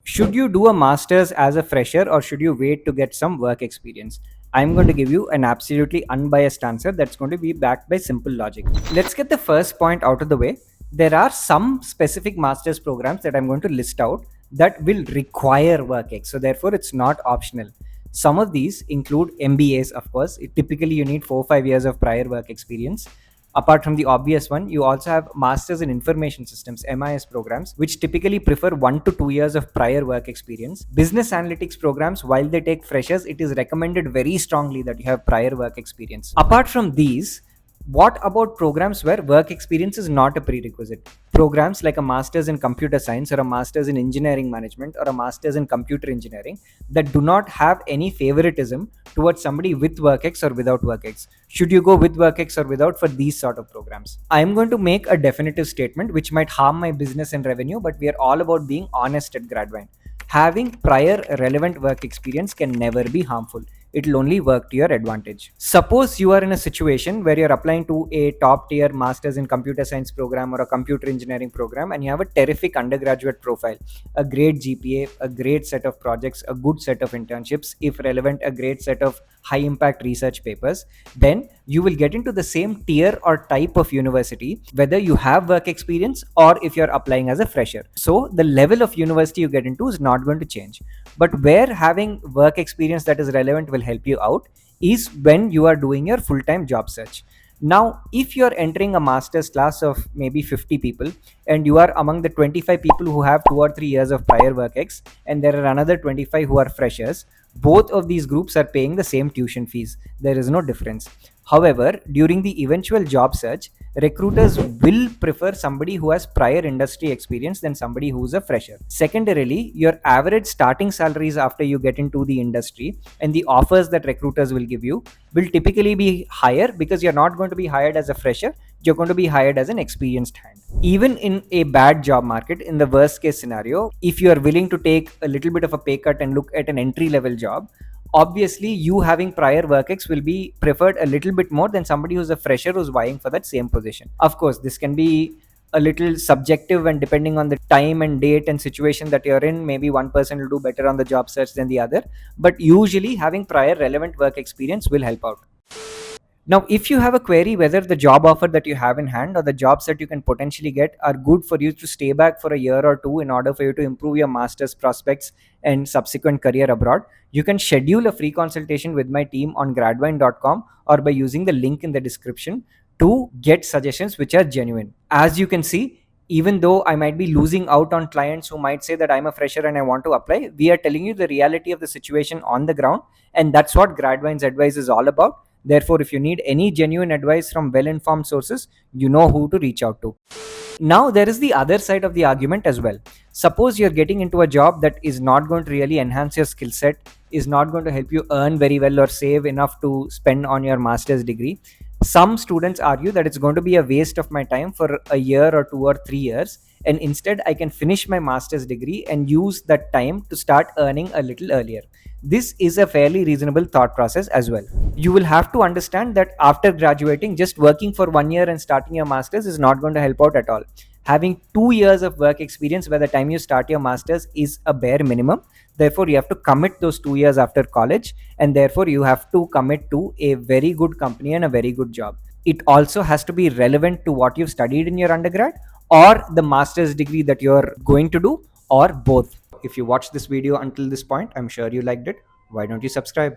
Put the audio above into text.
Should you do a master's as a fresher or should you wait to get some work experience? I'm going to give you an absolutely unbiased answer that's going to be backed by simple logic. Let's get the first point out of the way. There are some specific master's programs that I'm going to list out that will require work ex. So therefore, it's not optional. Some of these include MBAs, of course. Typically, you need 4 or 5 years of prior work experience. Apart from the obvious one, you also have Masters in Information Systems, MIS programs, which typically prefer 1 to 2 years of prior work experience. Business analytics programs, while they take freshers, it is recommended very strongly that you have prior work experience. Apart from these, what about programs where work experience is not a prerequisite? Programs like a master's in computer science or a master's in engineering management or a master's in computer engineering that do not have any favoritism towards somebody with WorkX or without WorkX. Should you go with WorkX or without for these sort of programs? I'm going to make a definitive statement which might harm my business and revenue, but we are all about being honest at Gradvine. Having prior relevant work experience can never be harmful. It will only work to your advantage. Suppose you are in a situation where you're applying to a top tier master's in computer science program or a computer engineering program and you have a terrific undergraduate profile, a great GPA, a great set of projects, a good set of internships, if relevant, a great set of high impact research papers, then you will get into the same tier or type of university, whether you have work experience or if you're applying as a fresher. So the level of university you get into is not going to change. But where having work experience that is relevant will help you out is when you are doing your full-time job search. Now, if you're entering a master's class of maybe 50 people and you are among the 25 people who have 2 or 3 years of prior work ex and there are another 25 who are freshers, both of these groups are paying the same tuition fees. There is no difference. However, during the eventual job search, recruiters will prefer somebody who has prior industry experience than somebody who's a fresher. Secondarily, your average starting salaries after you get into the industry and the offers that recruiters will give you will typically be higher because you're not going to be hired as a fresher, you're going to be hired as an experienced hand. Even in a bad job market, in the worst case scenario, if you are willing to take a little bit of a pay cut and look at an entry level job, obviously you having prior work ex will be preferred a little bit more than somebody who's a fresher who's vying for that same position. Of course, this can be a little subjective and depending on the time and date and situation that you're in, maybe one person will do better on the job search than the other, but usually having prior relevant work experience will help out. Now, if you have a query whether the job offer that you have in hand or the jobs that you can potentially get are good for you to stay back for a year or two in order for you to improve your master's prospects and subsequent career abroad, you can schedule a free consultation with my team on gradvine.com or by using the link in the description to get suggestions which are genuine. As you can see, even though I might be losing out on clients who might say that I'm a fresher and I want to apply, we are telling you the reality of the situation on the ground, and that's what Gradvine's advice is all about. Therefore, if you need any genuine advice from well-informed sources, you know who to reach out to. Now, there is the other side of the argument as well. Suppose you're getting into a job that is not going to really enhance your skill set, is not going to help you earn very well or save enough to spend on your master's degree. Some students argue that it's going to be a waste of my time for a year or 2 or 3 years, and instead I can finish my master's degree and use that time to start earning a little earlier. This is a fairly reasonable thought process as well. You will have to understand that after graduating, just working for 1 year and starting your master's is not going to help out at all. Having 2 years of work experience by the time you start your master's is a bare minimum. Therefore, you have to commit those 2 years after college, and therefore you have to commit to a very good company and a very good job. It also has to be relevant to what you've studied in your undergrad or the master's degree that you're going to do, or both. If you watched this video until this point, I'm sure you liked it. Why don't you subscribe?